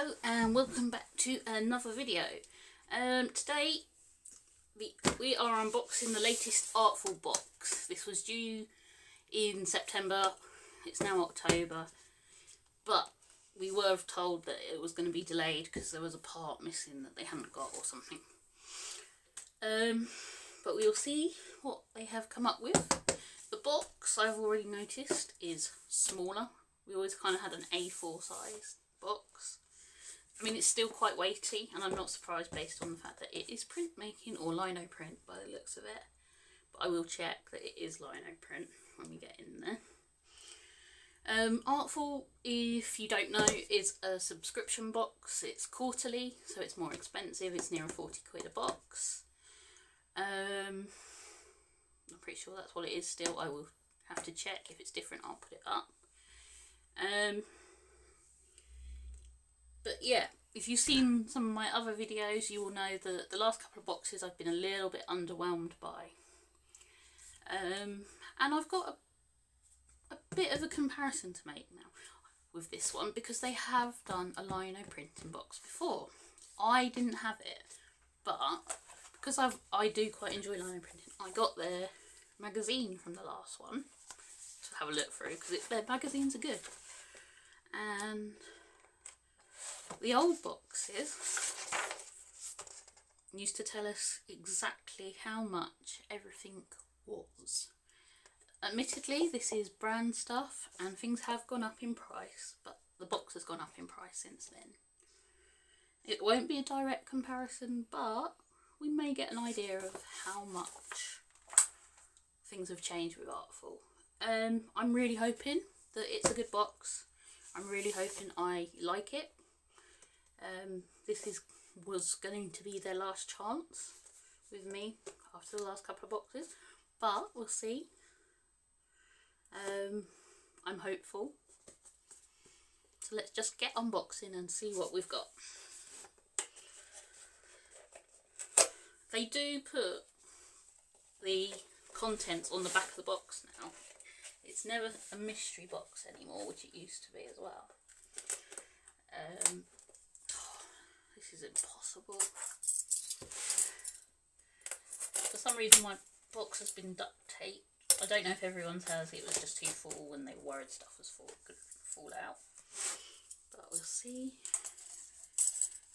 Hello and welcome back to another video. Today we are unboxing the latest Artful Box. This was due in September, it's now October, but we were told that it was going to be delayed because there was a part missing that they hadn't got or something. But we'll see what they have come up with. The box, I've already noticed, is smaller. We always kind of had an A4 size box. I mean, it's still quite weighty, and I'm not surprised based on the fact that it is printmaking or lino print by the looks of it. But I will check that it is lino print when we get in there. Artful, if you don't know, is a subscription box. It's quarterly, so it's more expensive. It's near 40 quid a box. I'm pretty sure that's what it is still. I will have to check. If it's different, I'll put it up. But yeah, if you've seen some of my other videos, you will know that the last couple of boxes I've been a little bit underwhelmed by. And I've got a bit of a comparison to make now with this one, because they have done a lino printing box before. I didn't have it, but because I do quite enjoy lino printing, I got their magazine from the last one to have a look through, because their magazines are good. And the old boxes used to tell us exactly how much everything was. Admittedly, this is brand stuff and things have gone up in price, but the box has gone up in price since then. It won't be a direct comparison, but we may get an idea of how much things have changed with Artful. I'm really hoping that it's a good box. I'm really hoping I like it. This was going to be their last chance with me after the last couple of boxes, but we'll see. I'm hopeful. So let's just get unboxing and see what we've got. They do put the contents on the back of the box now. It's never a mystery box anymore, which it used to be as well. This is impossible. For some reason my box has been duct taped. I don't know if everyone's has. It was just too full when they were worried stuff could fall out. But we'll see.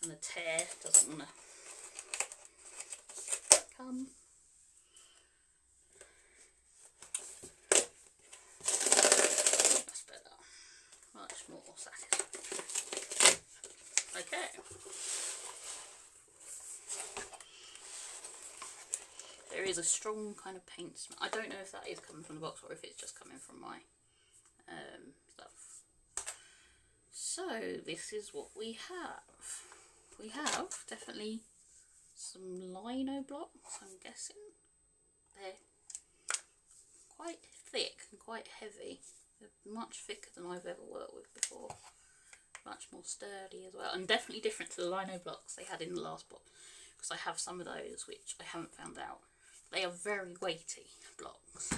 And the tear doesn't want to come. That's better. Much more satisfying. Okay. There is a strong kind of paint smell. I don't know if that is coming from the box or if it's just coming from my stuff. So this is what we have. We have definitely some lino blocks, I'm guessing. They're quite thick and quite heavy. They're much thicker than I've ever worked with before. Much more sturdy as well, and definitely different to the lino blocks they had in the last box, because I have some of those which I haven't found out. They are very weighty blocks.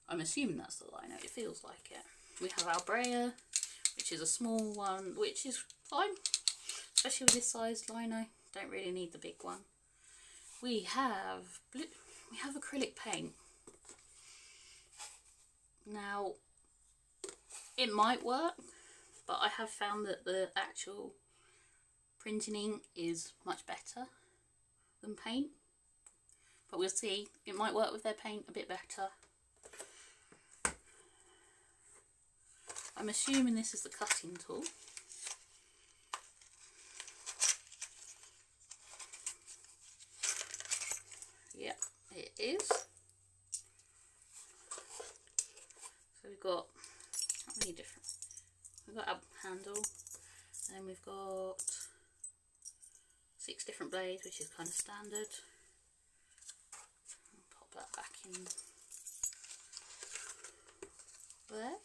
I'm assuming that's the lino, it feels like it. We have our Brea, which is a small one, which is fine, especially with this size lino. Don't really need the big one. We have acrylic paint. Now, it might work, but I have found that the actual printing ink is much better than paint. But we'll see. It might work with their paint a bit better. I'm assuming this is the cutting tool. Yeah, it is. So we've got, how many different? We've got a handle, and then we've got 6 different blades, which is kind of standard. I'll pop that back in there.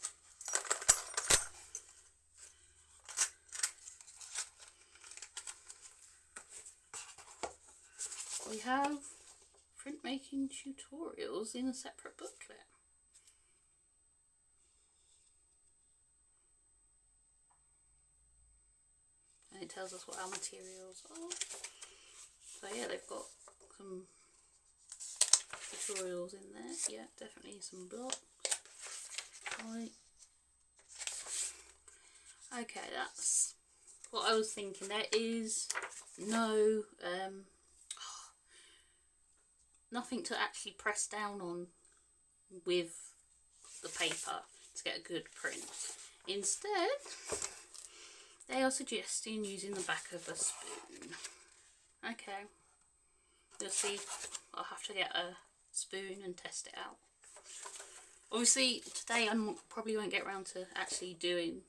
We have printmaking tutorials in a separate booklet. tells us what our materials are. So yeah, they've got some tutorials in there. Yeah, definitely some blocks. Right. Okay, that's what I was thinking. There is no nothing to actually press down on with the paper to get a good print. Instead, they are suggesting using the back of a spoon. Okay, you'll see. I'll have to get a spoon and test it out. Obviously, today I probably won't get around to actually doing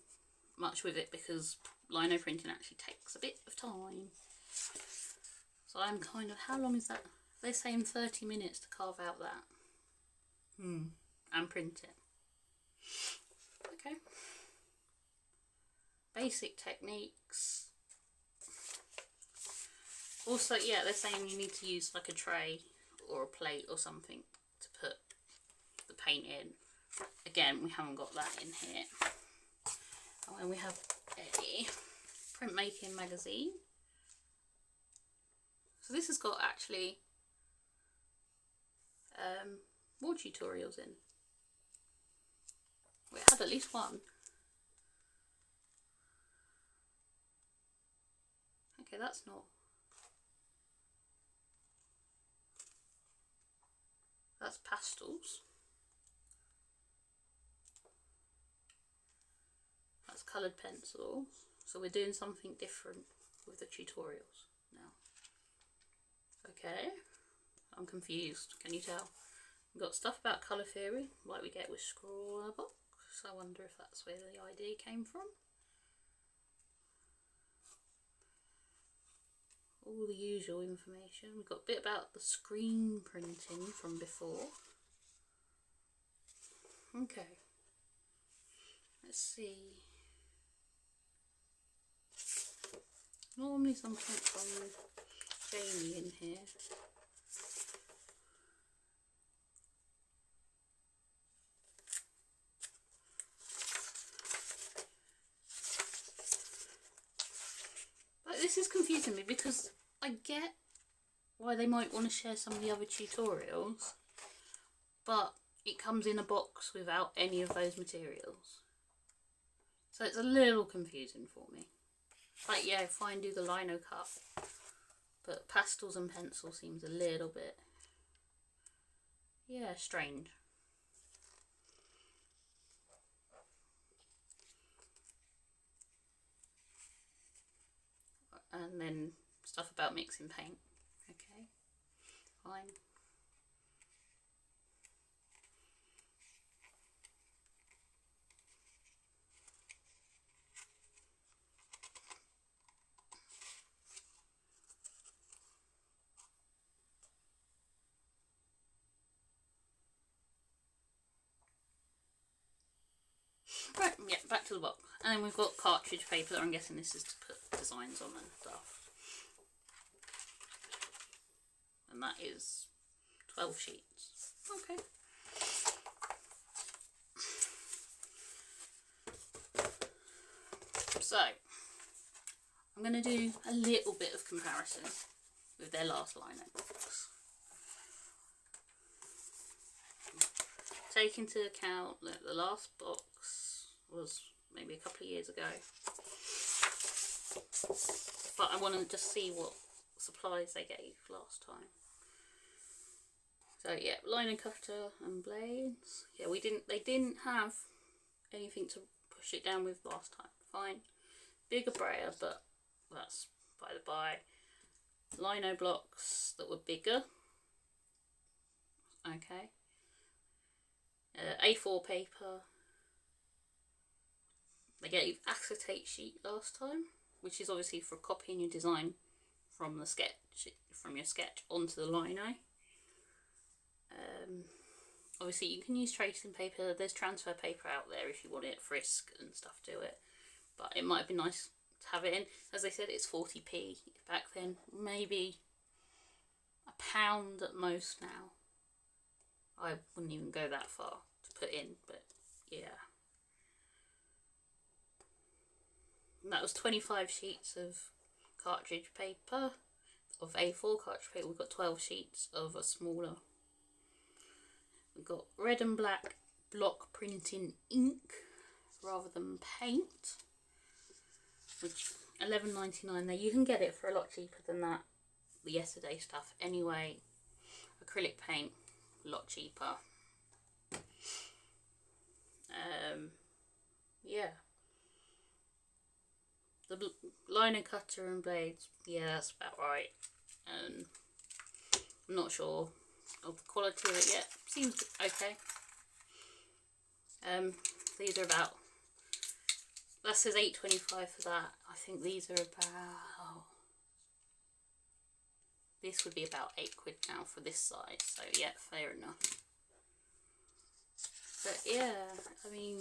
much with it because lino printing actually takes a bit of time. So I'm kind of, how long is that? They're saying 30 minutes to carve out that. And print it. Okay. Basic techniques. Also, yeah, they're saying you need to use like a tray or a plate or something to put the paint in. Again, we haven't got that in here. And then we have a Printmaking magazine. So this has got actually more tutorials in. We had at least one. Okay, that's not. That's pastels. That's coloured pencils. So we're doing something different with the tutorials now. Okay, I'm confused. Can you tell? We've got stuff about colour theory, like we get with Scrawler Box. I wonder if that's where the idea came from. All the usual information. We've got a bit about the screen printing from before. Okay. Let's see. Normally something from Jamie in here. But this is confusing me because I get why they might want to share some of the other tutorials, but it comes in a box without any of those materials. So it's a little confusing for me. Like, yeah, fine, do the lino cut, but pastels and pencil seems a little bit, yeah, strange. And then stuff about mixing paint. Okay, fine. Right, yeah, back to the box. And then we've got cartridge paper. I'm guessing this is to put designs on and stuff. And that is 12 sheets. Okay. So, I'm going to do a little bit of comparison with their last lino box. Take into account that the last box was maybe a couple of years ago. But I want to just see what supplies they gave last time. So yeah, lino cutter and blades. Yeah, they didn't have anything to push it down with last time. Fine. Bigger brayer, but that's by the by. Lino blocks that were bigger. Okay. A4 paper. They gave acetate sheet last time, which is obviously for copying your design from the sketch, from your sketch onto the lino. Obviously you can use tracing paper. There's transfer paper out there if you want it, frisk and stuff to it. But it might have been nice to have it in. As I said, it's 40p. Back then, maybe £1 at most now. I wouldn't even go that far to put in, but yeah. And that was 25 sheets of cartridge paper of A4 cartridge paper. We've got 12 sheets of a smaller. We've got red and black block printing ink rather than paint, which $11.99 there. You can get it for a lot cheaper than that, the yesterday stuff anyway. Acrylic paint, a lot cheaper. Yeah, the liner cutter and blades, yeah, that's about right. I'm not sure of the quality of it yet. Seems okay. These are about, that says $8.25 for that. I think these are about, this would be about £8 now for this size, so yeah, fair enough. But yeah, I mean,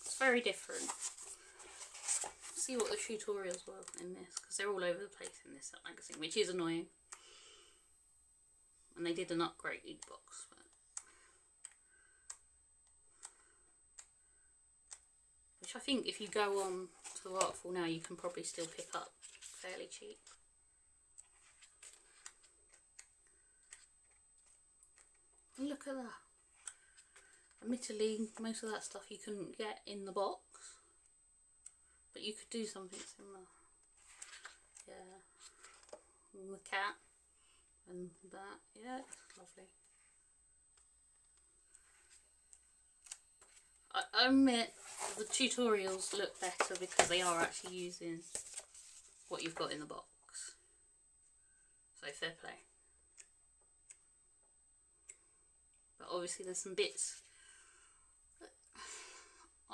it's very different. See what the tutorials were in this, because they're all over the place in this magazine, which is annoying. And they did an upgraded box. But which I think if you go on to Artful now, you can probably still pick up fairly cheap. Look at that. Admittedly, most of that stuff you couldn't get in the box, but you could do something similar. Yeah, and the cat and that. Yeah, it's lovely. I admit the tutorials look better because they are actually using what you've got in the box. So fair play. But obviously there's some bits that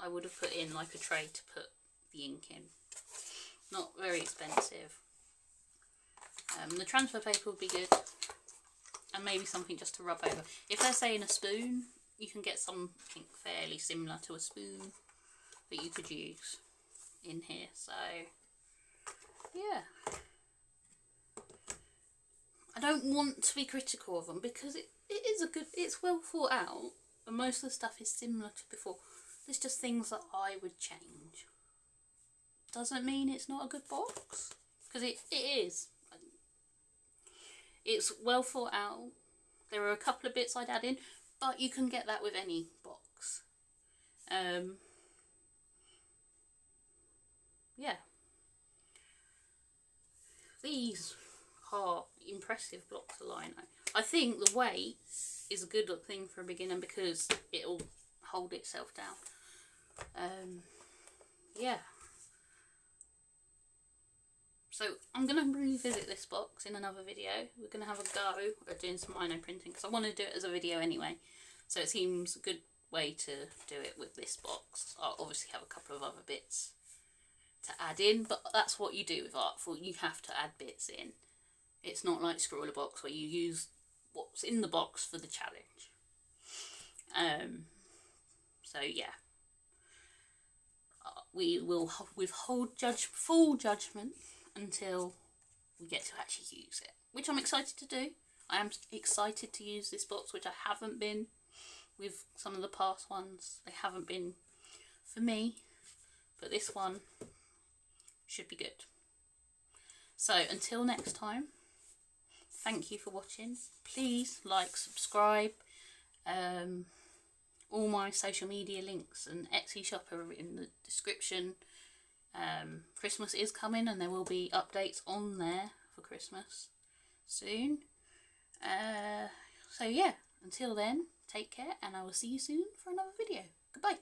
I would have put in, like a tray to put the ink in. Not very expensive. The transfer paper would be good, and maybe something just to rub over. If they're saying a spoon, you can get something fairly similar to a spoon that you could use in here. So yeah, I don't want to be critical of them because it is a good, it's well thought out, and most of the stuff is similar to before. There's just things that I would change. Doesn't mean it's not a good box, because it is. It's well thought out. There are a couple of bits I'd add in, but you can get that with any box. Yeah. These are impressive blocks of lino. I think the weight is a good thing for a beginner because it'll hold itself down. Yeah. So I'm going to revisit this box in another video. We're going to have a go at doing some lino printing because I want to do it as a video anyway. So it seems a good way to do it with this box. I'll obviously have a couple of other bits to add in, but that's what you do with Artful. You have to add bits in. It's not like Scrawler Box where you use what's in the box for the challenge. So yeah. We will withhold full judgment until we get to actually use it, which I'm excited to do. I am excited to use this box, which I haven't been with some of the past ones. They haven't been for me, but this one should be good. So until next time, thank you for watching. Please like, subscribe. All my social media links and Etsy shop are in the description. Christmas is coming and there will be updates on there for Christmas soon. So yeah, until then, take care and I will see you soon for another video. Goodbye.